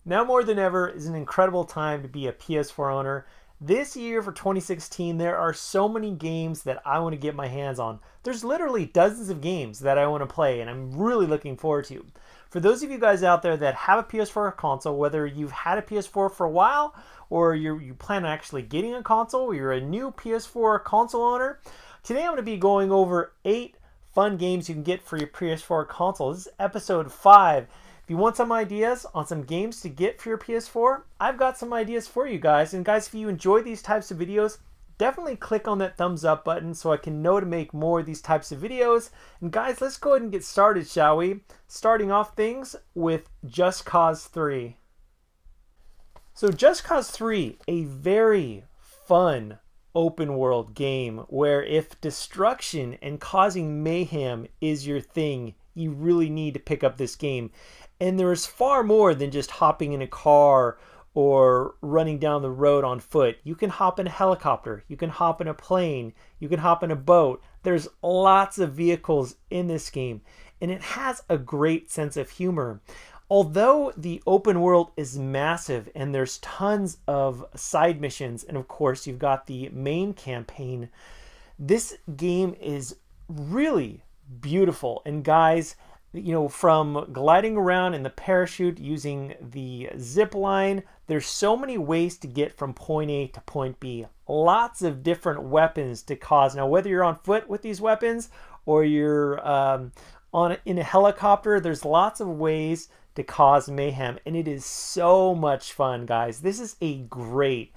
Now more than ever is an incredible time to be a PS4 owner. This year for 2016, there are so many games that I want to get my hands on. There's literally dozens of games that I want to play, and I'm really looking forward to. For those of you guys out there that have a PS4 console, whether you've had a PS4 for a while or you plan on actually getting a console, or you're a new PS4 console owner, today I'm going to be going over 8 fun games you can get for your PS4 console. This is episode 5. If you want some ideas on some games to get for your PS4, I've got some ideas for you guys. And guys, if you enjoy these types of videos, definitely click on that thumbs up button so I can know to make more of these types of videos. And guys, let's go ahead and get started, shall we? Starting off things with Just Cause 3. So Just Cause 3, a very fun open world game where if destruction and causing mayhem is your thing, you really need to pick up this game. And there's far more than just hopping in a car or running down the road on foot. You can hop in a helicopter, you can hop in a plane, you can hop in a boat. There's lots of vehicles in this game, and it has a great sense of humor. Although the open world is massive and there's tons of side missions, and of course you've got the main campaign, this game is really beautiful. And guys, you know, from gliding around in the parachute using the zip line, there's so many ways to get from point A to point B. Lots of different weapons to cause. Now, whether you're on foot with these weapons or you're in a helicopter, there's lots of ways to cause mayhem, and it is so much fun, guys. This is a great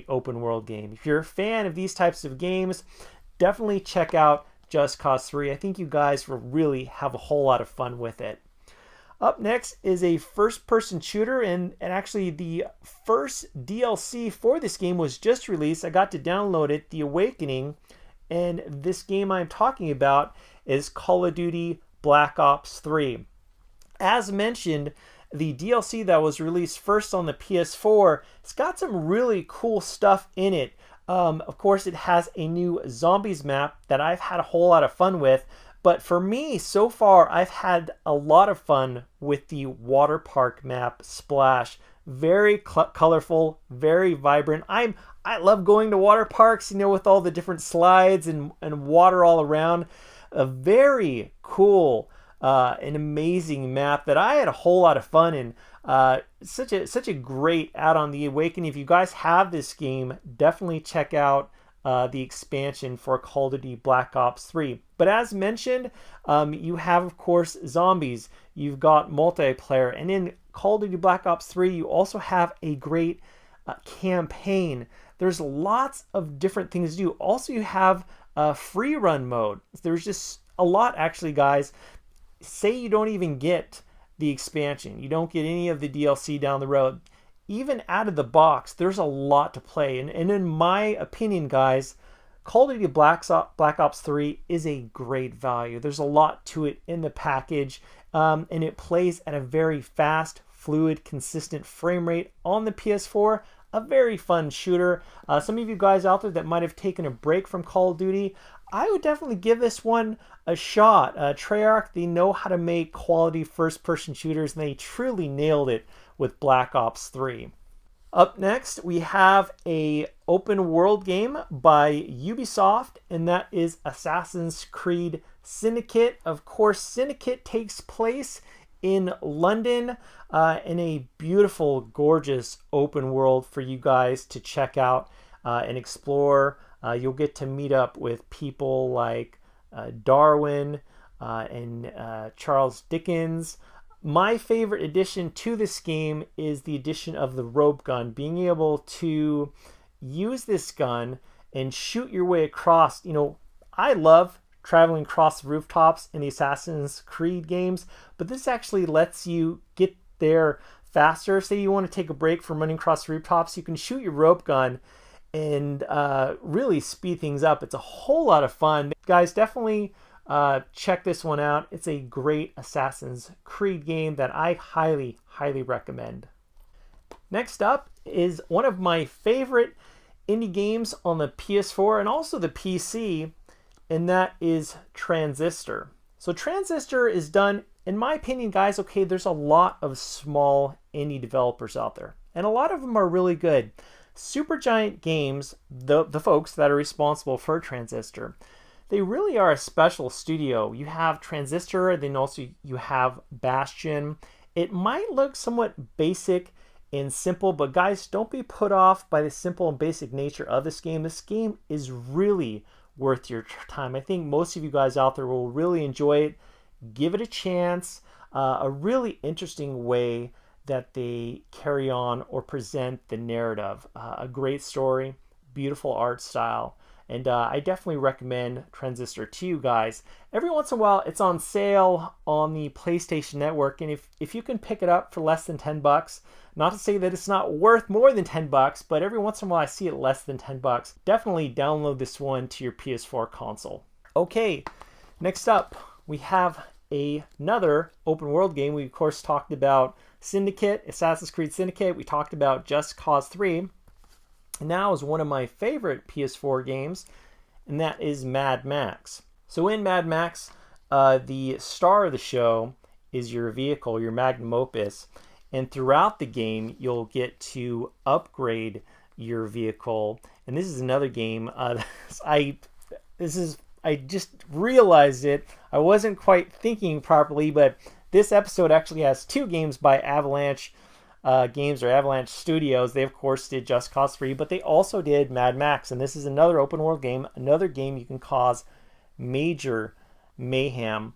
open world game. If you're a fan of these types of games, definitely check out Just Cause 3. I think you guys will really have a whole lot of fun with it. Up next is a first-person shooter, and actually the first DLC for this game was just released. I got to download it, The Awakening, and this game I'm talking about is Call of Duty Black Ops 3. As mentioned, the DLC that was released first on the PS4, it's got some really cool stuff in it. Of course, it has a new zombies map that I've had a whole lot of fun with. But for me, so far, I've had a lot of fun with the water park map, Splash. Very colorful, very vibrant. I love going to water parks, you know, with all the different slides and water all around. A very cool an amazing map that I had a whole lot of fun in. Such a great add-on, The Awakening. If you guys have this game, definitely check out the expansion for Call of Duty Black Ops 3. But as mentioned, you have, of course, zombies. You've got multiplayer. And in Call of Duty Black Ops 3, you also have a great campaign. There's lots of different things to do. Also, you have a free run mode. There's just a lot, actually, guys. Say you don't even get the expansion, you don't get any of the DLC down the road, even out of the box, there's a lot to play. And in my opinion, guys, Call of Duty Black Ops 3 is a great value. There's a lot to it in the package, and it plays at a very fast, fluid, consistent frame rate on the PS4. A very fun shooter. Some of you guys out there that might have taken a break from Call of Duty, I would definitely give this one a shot. Treyarch, they know how to make quality first-person shooters, and they truly nailed it with Black Ops 3. Up next, we have a open world game by Ubisoft, and that is Assassin's Creed Syndicate. Of course, Syndicate takes place in London, in a beautiful, gorgeous open world for you guys to check out and explore. You'll get to meet up with people like Darwin and Charles Dickens. My favorite addition to this game is the addition of the rope gun. Being able to use this gun and shoot your way across. You know, I love traveling across rooftops in the Assassin's Creed games, but this actually lets you get there faster. Say you want to take a break from running across rooftops, you can shoot your rope gun and really speed things up. It's a whole lot of fun. Guys, definitely check this one out. It's a great Assassin's Creed game that I highly recommend. Next up is one of my favorite indie games on the PS4 and also the PC, and that is Transistor. So Transistor is done, in my opinion, guys, okay, there's a lot of small indie developers out there. And a lot of them are really good. Supergiant Games, the folks that are responsible for Transistor, they really are a special studio. You have Transistor, then also you have Bastion. It might look somewhat basic and simple, but guys, don't be put off by the simple and basic nature of this game. This game is really worth your time. I think most of you guys out there will really enjoy it. Give it a chance. A really interesting way that they carry on or present the narrative. A great story, beautiful art style. And I definitely recommend Transistor to you guys. Every once in a while, it's on sale on the PlayStation Network. And if you can pick it up for less than 10 bucks, not to say that it's not worth more than 10 bucks, but every once in a while I see it less than 10 bucks. Definitely download this one to your PS4 console. Okay, next up, we have another open world game. We, of course, talked about Syndicate, Assassin's Creed Syndicate. We talked about Just Cause 3. Now is one of my favorite PS4 games, and that is Mad Max. So in Mad Max, the star of the show is your vehicle, your magnum opus, and throughout the game you'll get to upgrade your vehicle. And this is another game. I just realized it. I wasn't quite thinking properly, but this episode actually has two games by Avalanche Games or Avalanche Studios. They of course did Just Cause 3, but they also did Mad Max, and this is another open world game, another game you can cause major mayhem.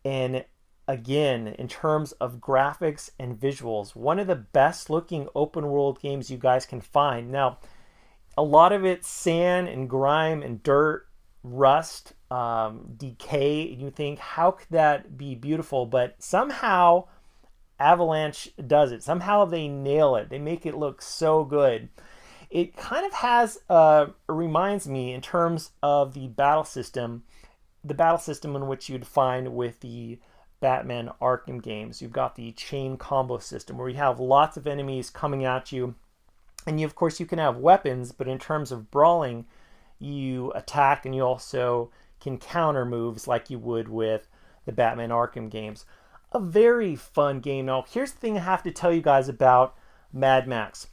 And again, in terms of graphics and visuals, one of the best looking open world games you guys can find. Now, a lot of it's sand and grime and dirt, rust, decay, and you think, how could that be beautiful? But somehow Avalanche does it. Somehow they nail it. They make it look so good. It kind of has, reminds me in terms of the battle system in which you'd find with the Batman Arkham games. You've got the chain combo system where you have lots of enemies coming at you, and of course you can have weapons, but in terms of brawling, you attack and you also can counter moves like you would with the Batman Arkham games. A very fun game. Now, here's the thing I have to tell you guys about Mad Max.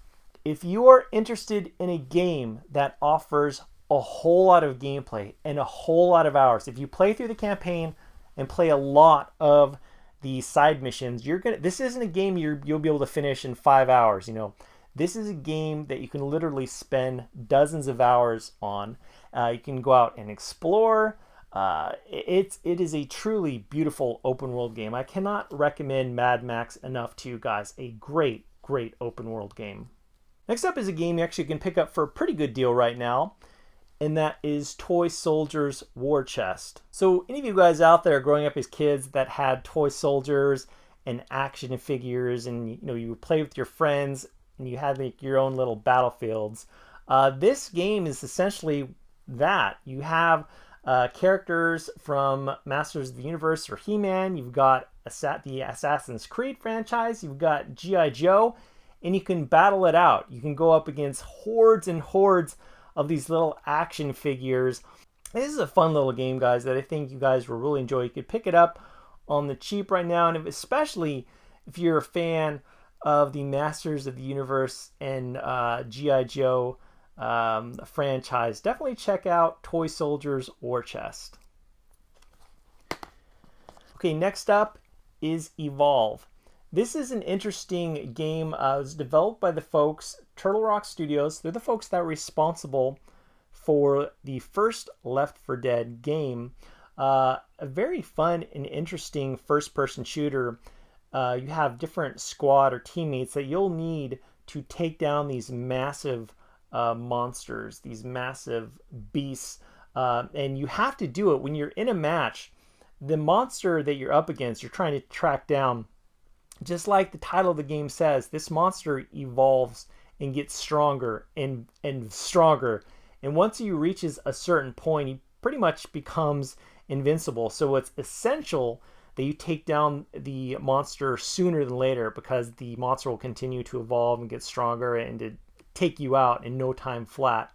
If you are interested in a game that offers a whole lot of gameplay and a whole lot of hours, if you play through the campaign and play a lot of the side missions, this isn't a game you'll be able to finish in 5 hours. This is a game that you can literally spend dozens of hours on. You can go out and explore. It is a truly beautiful open world game. I cannot recommend Mad Max enough to you guys. A great, great open world game. Next up is a game you actually can pick up for a pretty good deal right now, and that is Toy Soldiers War Chest. So any of you guys out there growing up as kids that had toy soldiers and action figures, and you would play with your friends and you had your own little battlefields, this game is essentially that. You have characters from Masters of the Universe or He-Man. You've got the Assassin's Creed franchise. You've got G.I. Joe, and you can battle it out. You can go up against hordes and hordes of these little action figures. This is a fun little game, guys, that I think you guys will really enjoy. You could pick it up on the cheap right now, and especially if you're a fan of the Masters of the Universe and G.I. Joe franchise, definitely check out Toy Soldiers War Chest. Okay, next up is Evolve. This is an interesting game. It was developed by the folks, Turtle Rock Studios. They're the folks that were responsible for the first Left 4 Dead game. A very fun and interesting first-person shooter. You have different squad or teammates that you'll need to take down these massive monsters, these massive beasts, and you have to do it when you're in a match. The monster that you're up against, you're trying to track down, just like the title of the game says, this monster evolves and gets stronger and stronger, and once he reaches a certain point, he pretty much becomes invincible. So it's essential that you take down the monster sooner than later, because the monster will continue to evolve and get stronger and to take you out in no time flat.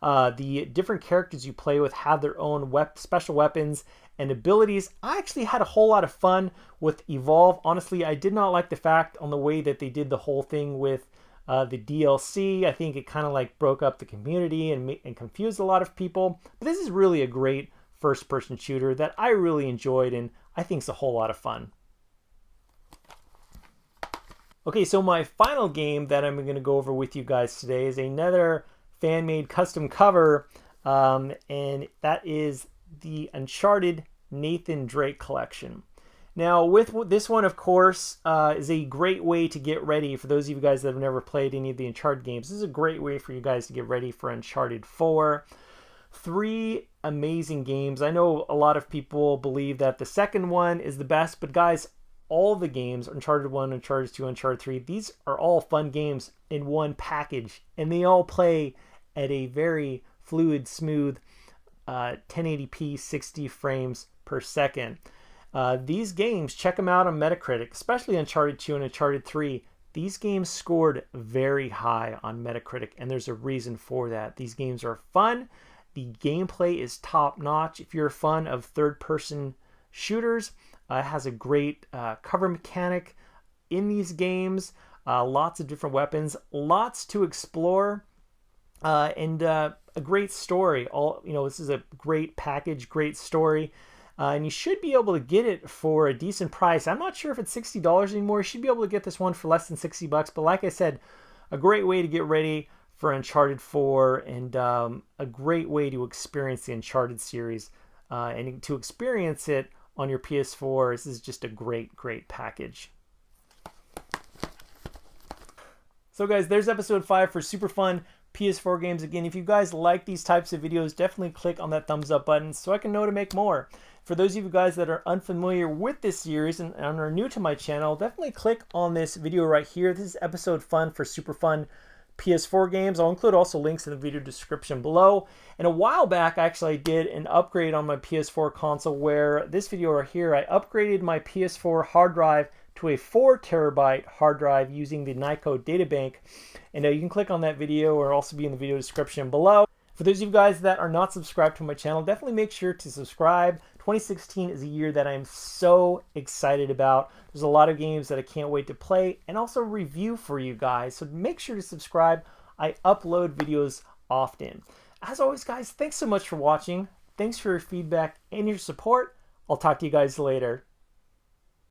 The different characters you play with have their own special weapons and abilities. I actually had a whole lot of fun with Evolve. Honestly, I did not like the fact on the way that they did the whole thing with the DLC. I think it kind of like broke up the community and confused a lot of people. But this is really a great first-person shooter that I really enjoyed, and I think it's a whole lot of fun. Okay, so my final game that I'm going to go over with you guys today is another fan-made custom cover, and that is the Uncharted Nathan Drake collection. Now, with this one, of course, is a great way to get ready for those of you guys that have never played any of the Uncharted games. This is a great way for you guys to get ready for Uncharted 4. 3 amazing games. I know a lot of people believe that the second one is the best, but guys, all the games, Uncharted 1, Uncharted 2, Uncharted 3, these are all fun games in one package, and they all play at a very fluid, smooth 1080p 60 frames per second. These games, check them out on Metacritic, especially Uncharted 2 and Uncharted 3. These games scored very high on Metacritic, and there's a reason for that. These games are fun. The gameplay is top-notch. If you're a fan of third-person shooters, it has a great cover mechanic in these games. Lots of different weapons, lots to explore, and a great story. This is a great package, great story. And you should be able to get it for a decent price. I'm not sure if it's $60 anymore. You should be able to get this one for less than $60. But like I said, a great way to get ready for Uncharted 4, and a great way to experience the Uncharted series, and to experience it on your PS4. This is just a great, great package. So guys, there's episode 5 for super fun PS4 games. Again, if you guys like these types of videos, definitely click on that thumbs up button so I can know to make more. For those of you guys that are unfamiliar with this series and are new to my channel, definitely click on this video right here. This is episode fun for super fun PS4 games. I'll include also links in the video description below. And a while back, actually, I did an upgrade on my PS4 console where this video right here, I upgraded my PS4 hard drive to a 4 terabyte hard drive using the Nyko databank. And you can click on that video, or also be in the video description below. For those of you guys that are not subscribed to my channel, definitely make sure to subscribe. 2016 is a year that I'm so excited about. There's a lot of games that I can't wait to play and also review for you guys. So make sure to subscribe. I upload videos often. As always, guys, thanks so much for watching. Thanks for your feedback and your support. I'll talk to you guys later.